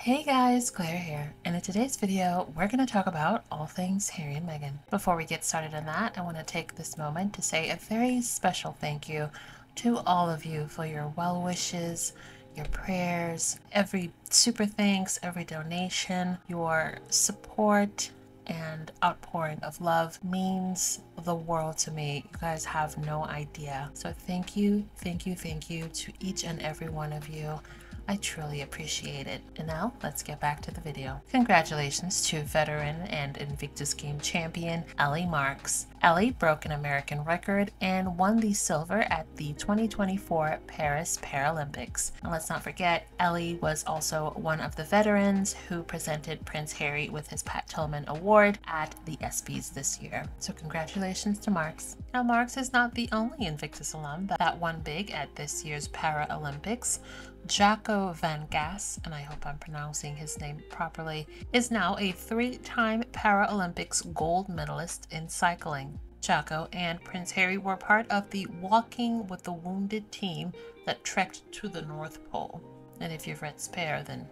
Hey guys, Claire here, and in today's video, we're going to talk about all things Harry and Meghan. Before we get started on that, I want to take this moment to say a very special thank you to all of you for your well wishes, your prayers, every super thanks, every donation, your support, and outpouring of love means the world to me. You guys have no idea. So thank you, thank you, thank you to each and every one of you. I truly appreciate it. And now let's get back to the video. Congratulations to veteran and Invictus game champion Ellie Marks. Ellie broke an American record and won the silver at the 2024 Paris Paralympics. And let's not forget, Ellie was also one of the veterans who presented Prince Harry with his Pat Tillman Award at the ESPYs this year. So congratulations to Marks. Now Marks is not the only Invictus alum that won big at this year's Paralympics. Jacco Van Gas, and I hope I'm pronouncing his name properly, is now a three-time Paralympics gold medalist in cycling. Jacco and Prince Harry were part of the Walking with the Wounded team that trekked to the North Pole. And if you've read Spare, then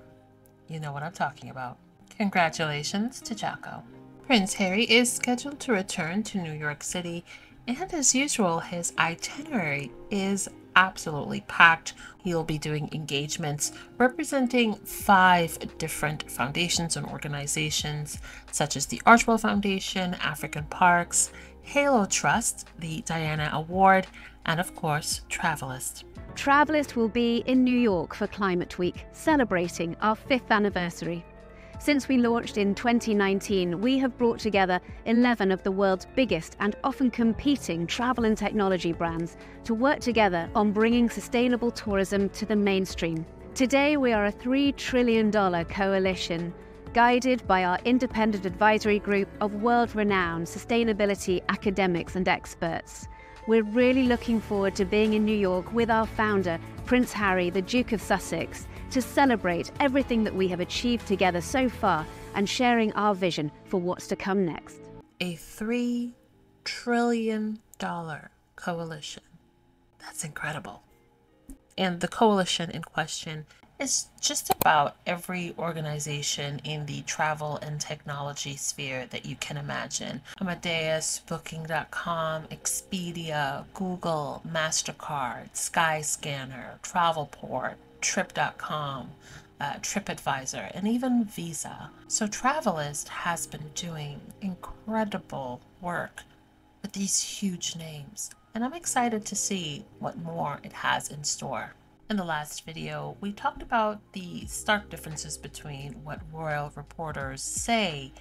you know what I'm talking about. Congratulations to Jacco. Prince Harry is scheduled to return to New York City, and as usual, his itinerary is absolutely packed. He'll be doing engagements representing 5 different foundations and organizations, such as the Archwell Foundation, African Parks, Halo Trust, the Diana Award, and of course, Travelist. Travelist will be in New York for Climate Week, celebrating our 5th anniversary. Since we launched in 2019, we have brought together 11 of the world's biggest and often competing travel and technology brands to work together on bringing sustainable tourism to the mainstream. Today, we are a $3 trillion coalition, guided by our independent advisory group of world-renowned sustainability academics and experts. We're really looking forward to being in New York with our founder, Prince Harry, the Duke of Sussex, to celebrate everything that we have achieved together so far and sharing our vision for what's to come next. A $3 trillion coalition. That's incredible. And the coalition in question is just about every organization in the travel and technology sphere that you can imagine. Amadeus, Booking.com, Expedia, Google, MasterCard, Skyscanner, Travelport, Trip.com, TripAdvisor, and even Visa. So Travelist has been doing incredible work with these huge names, and I'm excited to see what more it has in store. In the last video, we talked about the stark differences between what royal reporters say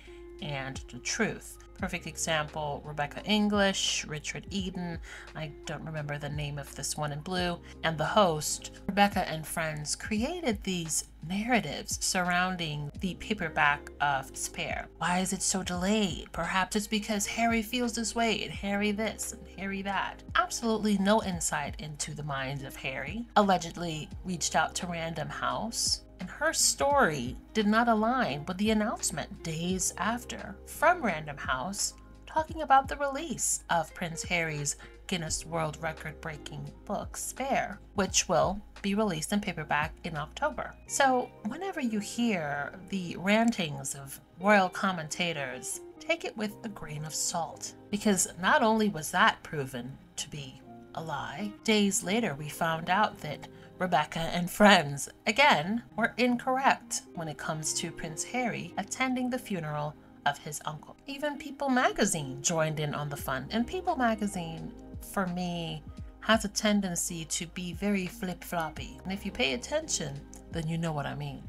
and the truth. Perfect example, Rebecca English, Richard Eden, I don't remember the name of this one in blue, and the host, Rebecca and friends, created these narratives surrounding the paperback of Spare. Why is it so delayed? Perhaps it's because Harry feels this way, and Harry this, and Harry that. Absolutely no insight into the mind of Harry. Allegedly reached out to Random House, and her story did not align with the announcement days after from Random House talking about the release of Prince Harry's Guinness World Record-breaking book, Spare, which will be released in paperback in October. So whenever you hear the rantings of royal commentators, take it with a grain of salt, because not only was that proven to be a lie, days later we found out that Rebecca and friends, again, were incorrect when it comes to Prince Harry attending the funeral of his uncle. Even People magazine joined in on the fun, and People magazine, for me, has a tendency to be very flip-floppy, and if you pay attention, then you know what I mean.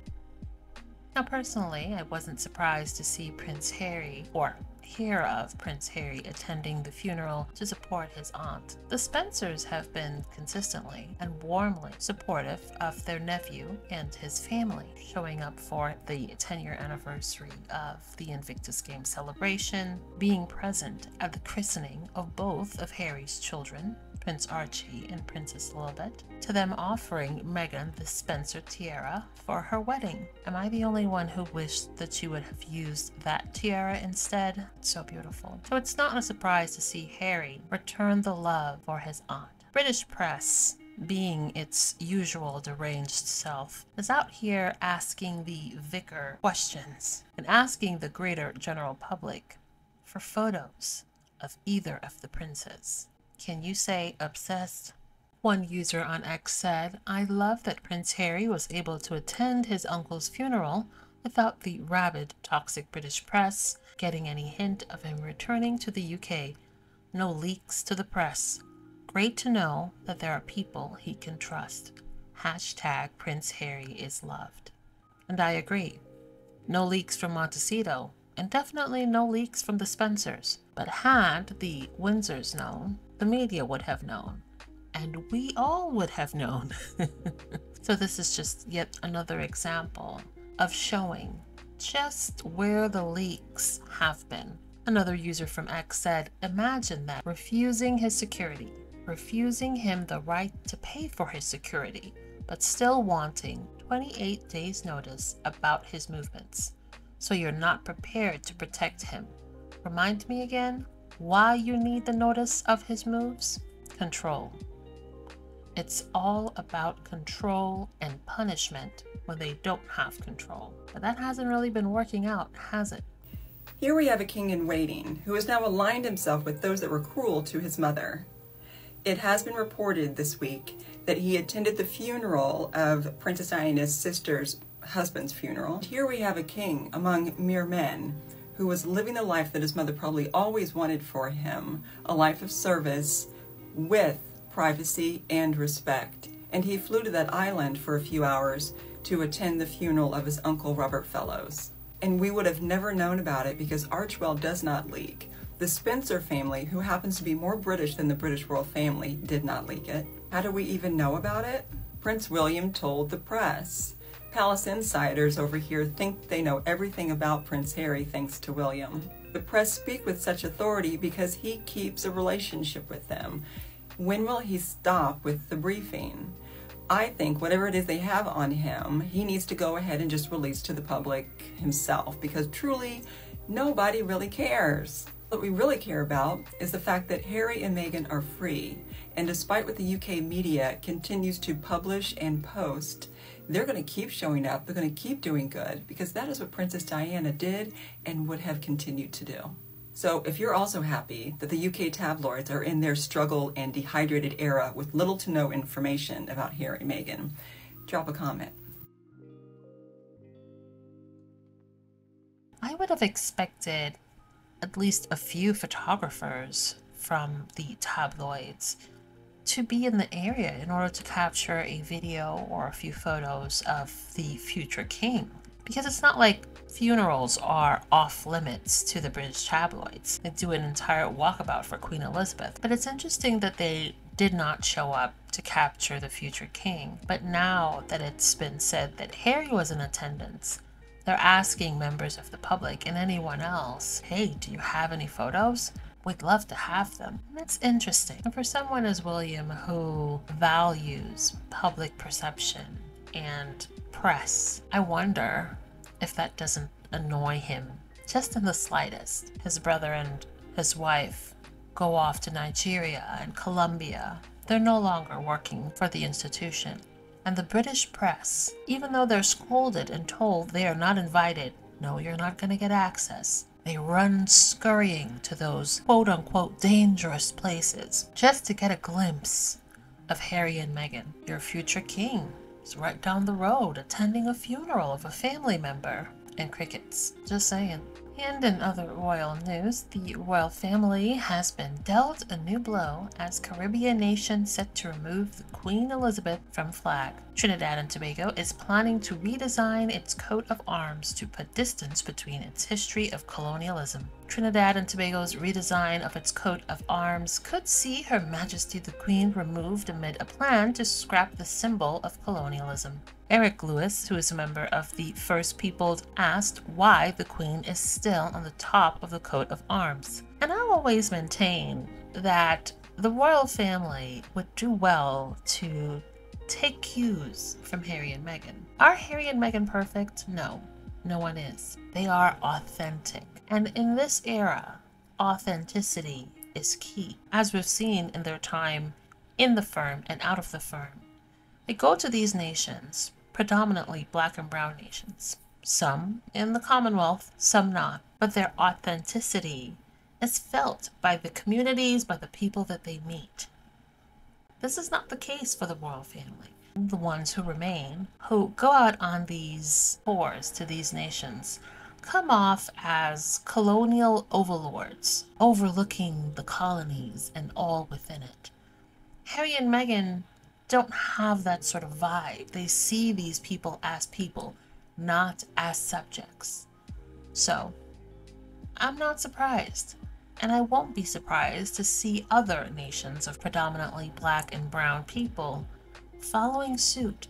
Now personally, I wasn't surprised to see Prince Harry, or hear of Prince Harry attending the funeral to support his aunt. The Spencers have been consistently and warmly supportive of their nephew and his family, showing up for the 10-year anniversary of the Invictus Game celebration, being present at the christening of both of Harry's children, Prince Archie and Princess Lilibet, to them offering Meghan the Spencer tiara for her wedding. Am I the only one who wished that she would have used that tiara instead? It's so beautiful. So it's not a surprise to see Harry return the love for his aunt. British press being its usual deranged self, is out here asking the vicar questions and asking the greater general public for photos of either of the princes. Can you say obsessed? One user on X said, "I love that Prince Harry was able to attend his uncle's funeral without the rabid, toxic British press getting any hint of him returning to the UK. No leaks to the press. Great to know that there are people he can trust. Hashtag Prince Harry is loved." And I agree. No leaks from Montecito, and definitely no leaks from the Spencers. But had the Windsors known, the media would have known. And we all would have known. So this is just yet another example of showing just where the leaks have been. Another user from X said, "Imagine that, refusing his security, refusing him the right to pay for his security, but still wanting 28 days notice about his movements. So you're not prepared to protect him. Remind me again why you need the notice of his moves? Control. It's all about control and punishment when they don't have control. But that hasn't really been working out, has it?" Here we have a king in waiting who has now aligned himself with those that were cruel to his mother. It has been reported this week that he attended the funeral of Princess Diana's sister's husband's funeral. Here we have a king among mere men who was living the life that his mother probably always wanted for him, a life of service with privacy and respect. And he flew to that island for a few hours to attend the funeral of his uncle Robert Fellows. And we would have never known about it because Archewell does not leak. The Spencer family, who happens to be more British than the British royal family, did not leak it. How do we even know about it? Prince William told the press. Palace insiders over here think they know everything about Prince Harry thanks to William. The press speak with such authority because he keeps a relationship with them. When will he stop with the briefing? I think whatever it is they have on him, he needs to go ahead and just release to the public himself, because truly nobody really cares. What we really care about is the fact that Harry and Meghan are free, and despite what the UK media continues to publish and post, they're going to keep showing up, they're going to keep doing good, because that is what Princess Diana did and would have continued to do. So if you're also happy that the UK tabloids are in their struggle and dehydrated era with little to no information about Harry and Meghan, drop a comment. I would have expected at least a few photographers from the tabloids to be in the area in order to capture a video or a few photos of the future king. Because it's not like funerals are off limits to the British tabloids. They do an entire walkabout for Queen Elizabeth. But it's interesting that they did not show up to capture the future king. But now that it's been said that Harry was in attendance, they're asking members of the public and anyone else, "Hey, do you have any photos? We'd love to have them." And that's interesting. And for someone as William, who values public perception and press, I wonder if that doesn't annoy him just in the slightest. His brother and his wife go off to Nigeria and Colombia. They're no longer working for the institution. And the British press, even though they're scolded and told they are not invited, "No, you're not going to get access," they run scurrying to those quote-unquote dangerous places just to get a glimpse of Harry and Meghan. Your future king is right down the road attending a funeral of a family member. And crickets. Just saying. And in other royal news, the royal family has been dealt a new blow as Caribbean nation set to remove the Queen Elizabeth from flag. Trinidad and Tobago is planning to redesign its coat of arms to put distance between its history of colonialism. Trinidad and Tobago's redesign of its coat of arms could see Her Majesty the Queen removed amid a plan to scrap the symbol of colonialism. Eric Lewis, who is a member of the First Peoples, asked why the Queen is still on the top of the coat of arms. And I'll always maintain that the royal family would do well to take cues from Harry and Meghan. Are Harry and Meghan perfect? No, no one is. They are authentic. And in this era, authenticity is key. As we've seen in their time in the firm and out of the firm. They go to these nations, predominantly black and brown nations, some in the Commonwealth, some not, but their authenticity is felt by the communities, by the people that they meet. This is not the case for the royal family. The ones who remain, who go out on these tours to these nations, come off as colonial overlords, overlooking the colonies and all within it. Harry and Meghan don't have that sort of vibe. They see these people, not as subjects. So, I'm not surprised. And I won't be surprised to see other nations of predominantly black and brown people following suit,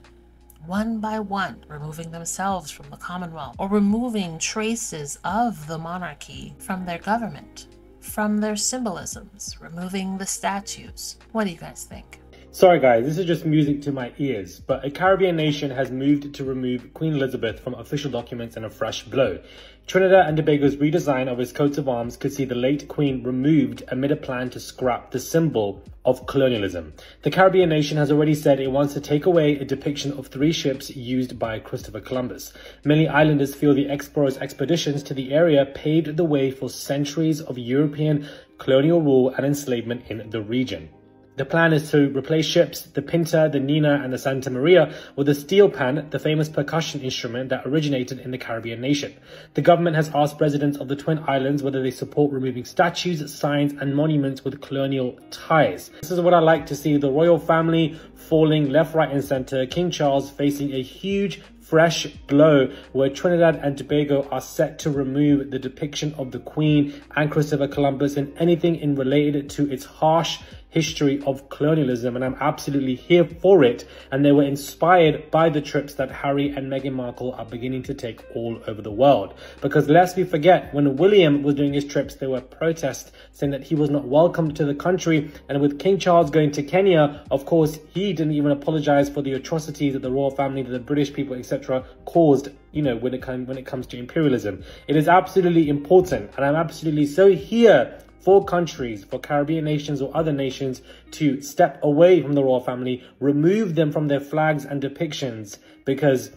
one by one, removing themselves from the Commonwealth or removing traces of the monarchy from their government, from their symbolisms, removing the statues. What do you guys think? Sorry guys, this is just music to my ears, but a Caribbean nation has moved to remove Queen Elizabeth from official documents in a fresh blow. Trinidad and Tobago's redesign of its coats of arms could see the late Queen removed amid a plan to scrap the symbol of colonialism. The Caribbean nation has already said it wants to take away a depiction of 3 ships used by Christopher Columbus. Many islanders feel the explorers' expeditions to the area paved the way for centuries of European colonial rule and enslavement in the region. The plan is to replace ships, the Pinta, the Nina and the Santa Maria, with the steel pan, the famous percussion instrument that originated in the Caribbean nation. The government has asked residents of the Twin Islands whether they support removing statues, signs and monuments with colonial ties. This is what I like to see, the royal family falling left, right and centre, King Charles facing a huge fresh blow where Trinidad and Tobago are set to remove the depiction of the Queen and Christopher Columbus and anything in related to its harsh history of colonialism, and I'm absolutely here for it. And they were inspired by the trips that Harry and Meghan Markle are beginning to take all over the world. Because lest we forget, when William was doing his trips, there were protests saying that he was not welcomed to the country. And with King Charles going to Kenya, of course, he didn't even apologize for the atrocities that the royal family, that the British people, etc. caused, you know, when it comes to imperialism. It is absolutely important, and I'm absolutely so here for countries, for Caribbean nations or other nations to step away from the royal family, remove them from their flags and depictions, because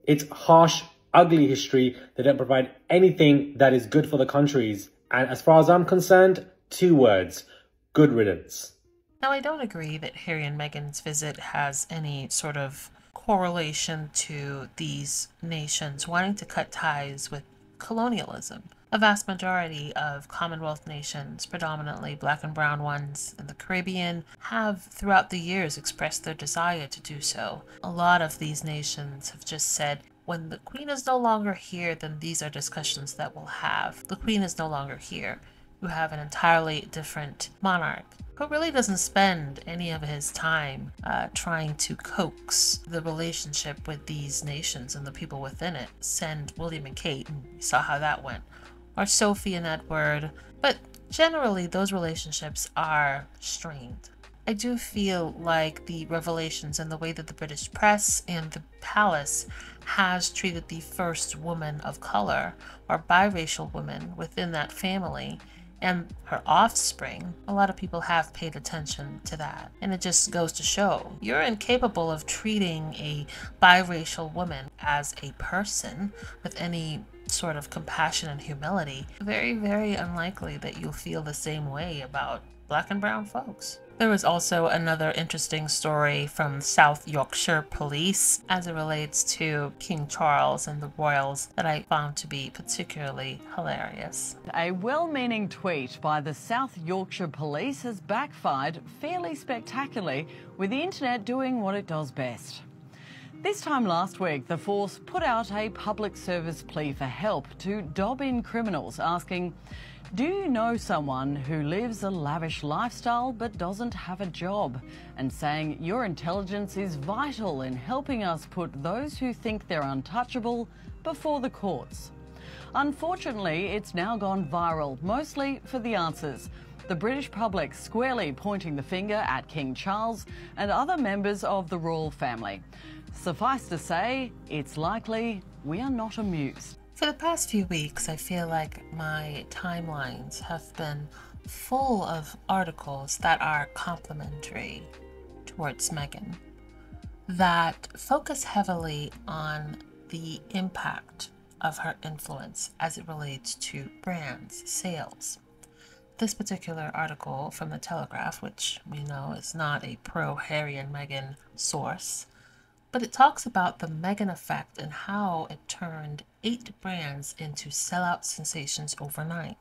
it's harsh, ugly history. They don't provide anything that is good for the countries. And as far as I'm concerned, 2 words: good riddance. Now, I don't agree that Harry and Meghan's visit has any sort of correlation to these nations wanting to cut ties with colonialism. A vast majority of Commonwealth nations, predominantly black and brown ones in the Caribbean, have throughout the years expressed their desire to do so. A lot of these nations have just said, when the Queen is no longer here, then these are discussions that we'll have. The Queen is no longer here. You have an entirely different monarch who really doesn't spend any of his time trying to coax the relationship with these nations and the people within it. Send William and Kate, and you saw how that went. Or Sophie and Edward, but generally those relationships are strained. I do feel like the revelations and the way that the British press and the palace has treated the first woman of color or biracial woman within that family and her offspring, a lot of people have paid attention to that. And it just goes to show, you're incapable of treating a biracial woman as a person with any sort of compassion and humility. Very, very unlikely that you'll feel the same way about black and brown folks. There was also another interesting story from South Yorkshire Police as it relates to King Charles and the royals that I found to be particularly hilarious. A well-meaning tweet by the South Yorkshire Police has backfired fairly spectacularly, with the internet doing what it does best. This time last week, the force put out a public service plea for help to dob in criminals, asking, "Do you know someone who lives a lavish lifestyle but doesn't have a job?" and saying your intelligence is vital in helping us put those who think they're untouchable before the courts. Unfortunately, it's now gone viral, mostly for the answers. The British public squarely pointing the finger at King Charles and other members of the royal family. Suffice to say, it's likely we are not amused. For the past few weeks, I feel like my timelines have been full of articles that are complimentary towards Meghan, that focus heavily on the impact of her influence as it relates to brands, sales. This particular article from the Telegraph, which we know is not a pro-Harry and Meghan source, but it talks about the Meghan effect and how it turned 8 brands into sellout sensations overnight.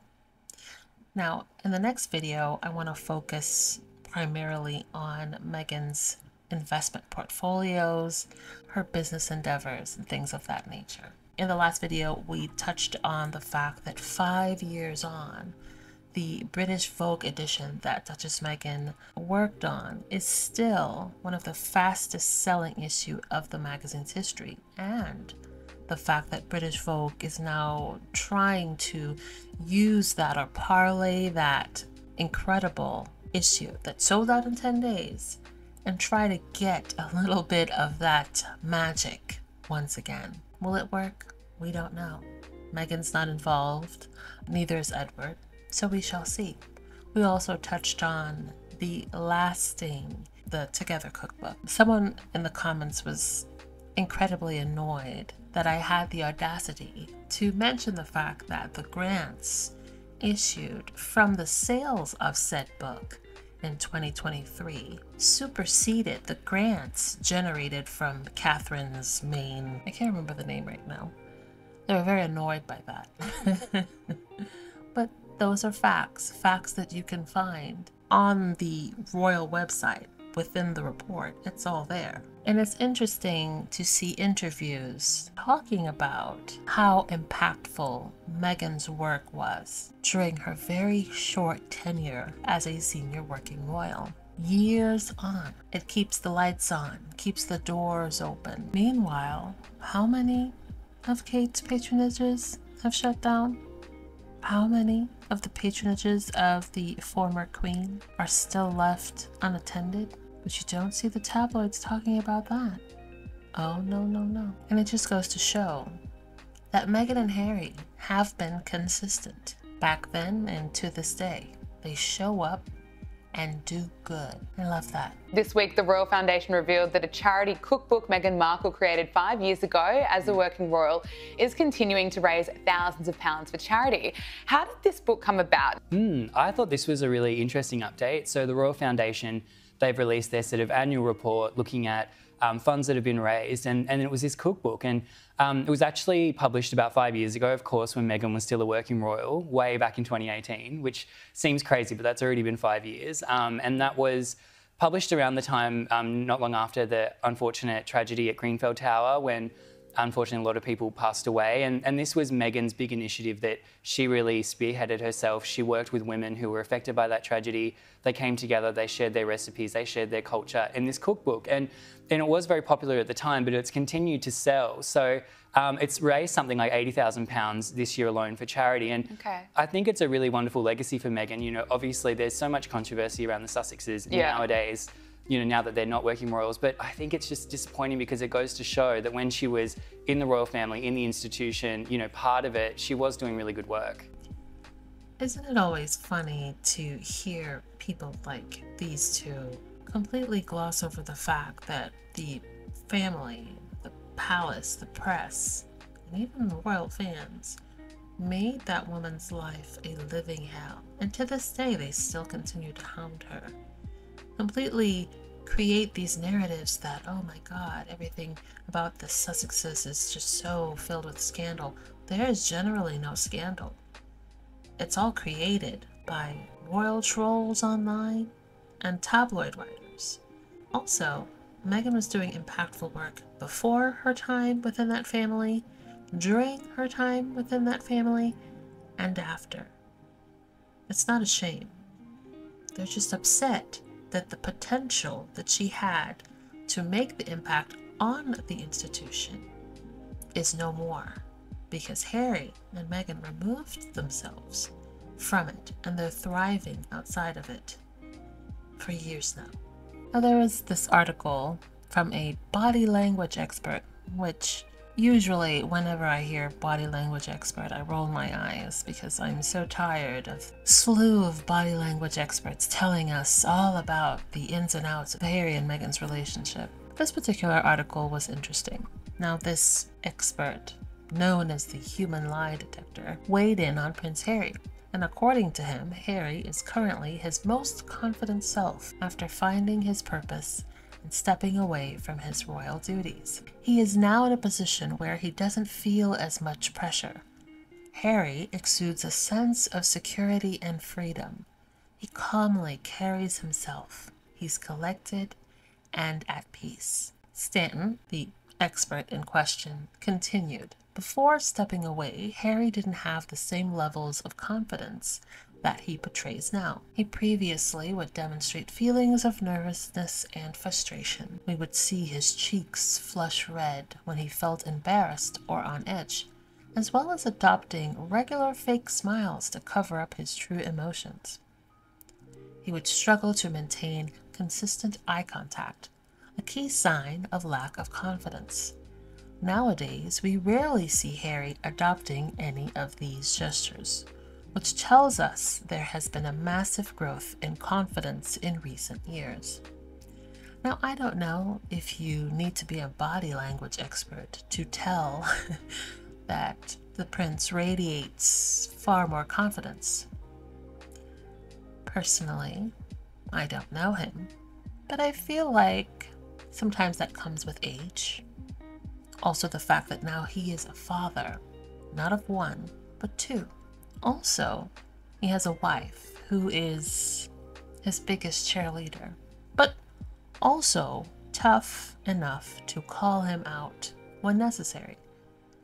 Now, in the next video, I want to focus primarily on Meghan's investment portfolios, her business endeavors, and things of that nature. In the last video, we touched on the fact that 5 years on, the British Vogue edition that Duchess Meghan worked on is still one of the fastest selling issue of the magazine's history, and the fact that British Vogue is now trying to use that or parlay that incredible issue that sold out in 10 days and try to get a little bit of that magic once again. Will it work? We don't know. Meghan's not involved, neither is Edward, so we shall see. We also touched on the lasting, the Together cookbook. Someone in the comments was incredibly annoyed that I had the audacity to mention the fact that the grants issued from the sales of said book in 2023 superseded the grants generated from Catherine's main, I can't remember the name right now. They were very annoyed by that. But those are facts that you can find on the royal website within the report. It's all there. And it's interesting to see interviews talking about how impactful Meghan's work was during her very short tenure as a senior working royal. Years on, it keeps the lights on, keeps the doors open. Meanwhile, how many of Kate's patronages have shut down? How many of the patronages of the former queen are still left unattended? But you don't see the tabloids talking about that. Oh, no, no, no. And it just goes to show that Meghan and Harry have been consistent. Back then and to this day, they show up and do good. I love that. This week, the Royal Foundation revealed that a charity cookbook Meghan Markle created 5 years ago as a working royal is continuing to raise thousands of pounds for charity. How did this book come about? I thought this was a really interesting update. So the Royal Foundation, they've released their sort of annual report looking at funds that have been raised, and it was this cookbook, and it was actually published about 5 years ago, of course, when Meghan was still a working royal, way back in 2018, which seems crazy, but that's already been 5 years, and that was published around the time, not long after the unfortunate tragedy at Grenfell Tower, when unfortunately a lot of people passed away, and this was Meghan's big initiative that she really spearheaded herself. She worked with women who were affected by that tragedy. They came together, they shared their recipes, they shared their culture in this cookbook, and it was very popular at the time, but it's continued to sell. So it's raised something like £80,000 this year alone for charity, and I think it's a really wonderful legacy for Meghan. You know, obviously there's so much controversy around the Sussexes nowadays, you know, now that they're not working royals, but I think it's just disappointing because it goes to show that when she was in the royal family, in the institution, you know, part of it, she was doing really good work. Isn't it always funny to hear people like these two completely gloss over the fact that the family, the palace, the press, and even the royal fans made that woman's life a living hell. And to this day, they still continue to hound her. Completely create these narratives that, oh my God, everything about the Sussexes is just so filled with scandal. There is generally no scandal. It's all created by royal trolls online and tabloid writers. Also, Meghan was doing impactful work before her time within that family, during her time within that family, and after. It's not a shame. They're just upset that the potential that she had to make the impact on the institution is no more, because Harry and Meghan removed themselves from it and they're thriving outside of it for years now. Now, there was this article from a body language expert, which Usually, whenever I hear body language expert, I roll my eyes because I'm so tired of a slew of body language experts telling us all about the ins and outs of Harry and Meghan's relationship. This particular article was interesting. Now, this expert, known as the human lie detector, weighed in on Prince Harry. And according to him, Harry is currently his most confident self after finding his purpose and stepping away from his royal duties. He is now in a position where he doesn't feel as much pressure. Harry exudes a sense of security and freedom. He calmly carries himself. He's collected and at peace. Stanton, the expert in question, continued. Before stepping away, Harry didn't have the same levels of confidence that he portrays now. He previously would demonstrate feelings of nervousness and frustration. We would see his cheeks flush red when he felt embarrassed or on edge, as well as adopting regular fake smiles to cover up his true emotions. He would struggle to maintain consistent eye contact, a key sign of lack of confidence. Nowadays, we rarely see Harry adopting any of these gestures, which tells us there has been a massive growth in confidence in recent years. Now, I don't know if you need to be a body language expert to tell that the prince radiates far more confidence. Personally, I don't know him, but I feel like sometimes that comes with age. Also, the fact that now he is a father, not of one, but two. Also, he has a wife who is his biggest cheerleader, but also tough enough to call him out when necessary.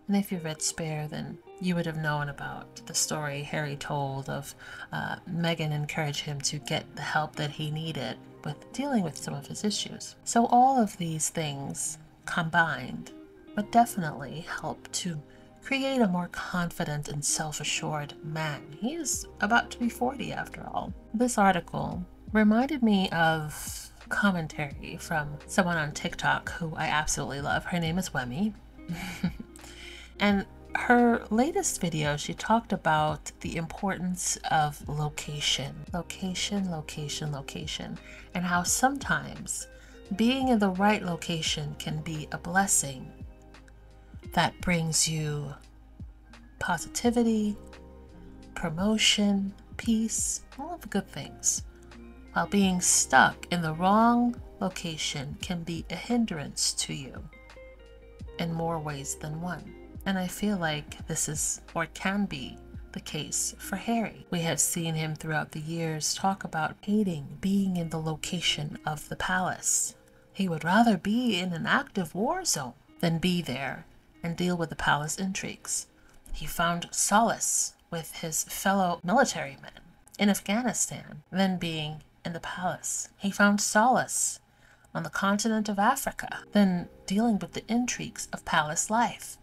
And if you read Spare, then you would have known about the story Harry told of Meghan encouraged him to get the help that he needed with dealing with some of his issues. So all of these things combined would definitely help to create a more confident and self-assured man. He is about to be 40 after all. This article reminded me of commentary from someone on TikTok who I absolutely love. Her name is Wemi. And her latest video, she talked about the importance of location, and how sometimes being in the right location can be a blessing that brings you positivity, promotion, peace, all of the good things, while being stuck in the wrong location can be a hindrance to you in more ways than one. And I feel like this is, or can be, the case for Harry. We have seen him throughout the years talk about hating being in the location of the palace. He would rather be in an active war zone than be there and deal with the palace intrigues. He found solace with his fellow military men in Afghanistan than being in the palace. He found solace on the continent of Africa than dealing with the intrigues of palace life.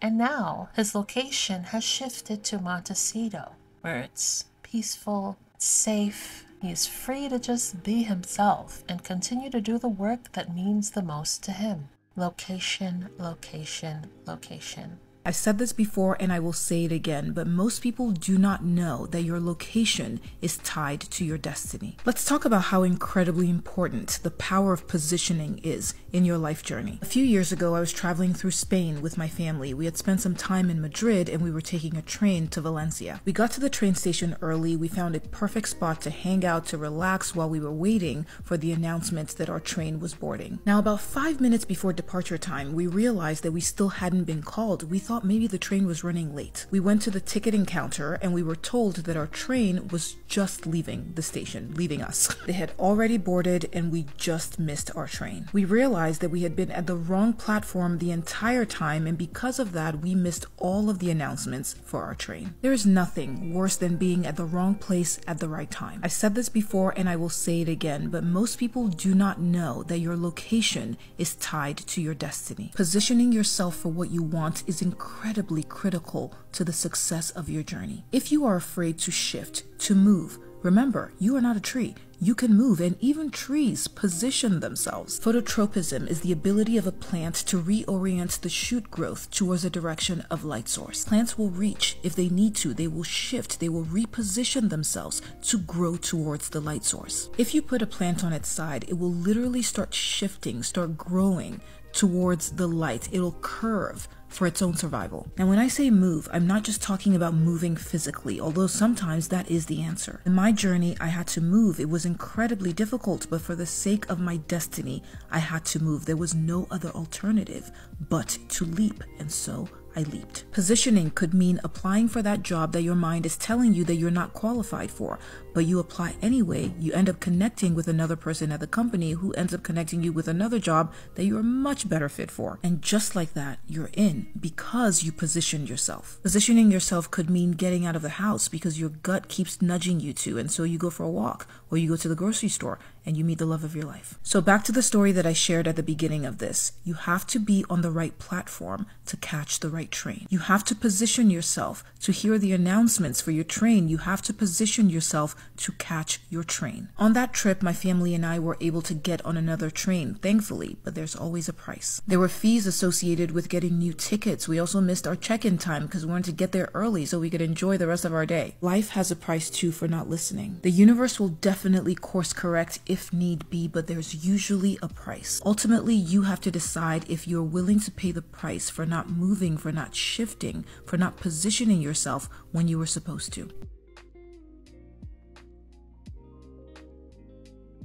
And now his location has shifted to Montecito, where it's peaceful, it's safe. He is free to just be himself and continue to do the work that means the most to him. Location, location, location. I've said this before and I will say it again, but most people do not know that your location is tied to your destiny. Let's talk about how incredibly important the power of positioning is in your life journey. A few years ago, I was traveling through Spain with my family. We had spent some time in Madrid and we were taking a train to Valencia. We got to the train station early. We found a perfect spot to hang out, to relax while we were waiting for the announcement that our train was boarding. Now, about 5 minutes before departure time, we realized that we still hadn't been called. We thought maybe the train was running late. We went to the ticketing counter and we were told that our train was just leaving the station, leaving us. They had already boarded and we just missed our train. We realized that we had been at the wrong platform the entire time, and because of that, we missed all of the announcements for our train. There is nothing worse than being at the wrong place at the right time. I've said this before and I will say it again, but most people do not know that your location is tied to your destiny. Positioning yourself for what you want is incredibly critical to the success of your journey. If you are afraid to shift, to move, Remember, you are not a tree. You can move, and even trees position themselves. Phototropism is the ability of a plant to reorient the shoot growth towards a direction of light source. Plants will reach. If they need to, they will shift. They will reposition themselves to grow towards the light source. If you put a plant on its side, it will literally start shifting, start growing towards the light. It'll curve for its own survival. Now, when I say move, I'm not just talking about moving physically, although sometimes that is the answer. In my journey, I had to move. It was incredibly difficult, but for the sake of my destiny, I had to move. There was no other alternative but to leap, and so I leaped. Positioning could mean applying for that job that your mind is telling you that you're not qualified for, but you apply anyway. You end up connecting with another person at the company who ends up connecting you with another job that you're much better fit for. And just like that, you're in because you positioned yourself. Positioning yourself could mean getting out of the house because your gut keeps nudging you to, and so you go for a walk, or you go to the grocery store and you meet the love of your life. So back to the story that I shared at the beginning of this. You have to be on the right platform to catch the right train. You have to position yourself to hear the announcements for your train. You have to position yourself to catch your train. On that trip, my family and I were able to get on another train, thankfully, but there's always a price. There were fees associated with getting new tickets. We also missed our check-in time because we wanted to get there early so we could enjoy the rest of our day. Life has a price too for not listening. The universe will definitely course correct if need be, but there's usually a price. Ultimately, you have to decide if you're willing to pay the price for not moving, for not shifting, for not positioning yourself when you were supposed to.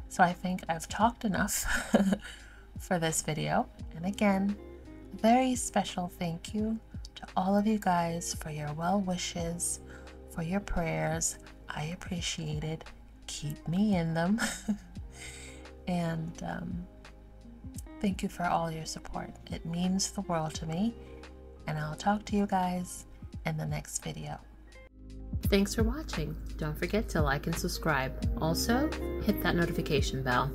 So I think I've talked enough for this video. And again, a very special thank you to all of you guys for your well wishes, for your prayers. I appreciate it. Keep me in them. And thank you for all your support. It means the world to me. And I'll talk to you guys in the next video. Thanks for watching. Don't forget to like and subscribe. Also, hit that notification bell.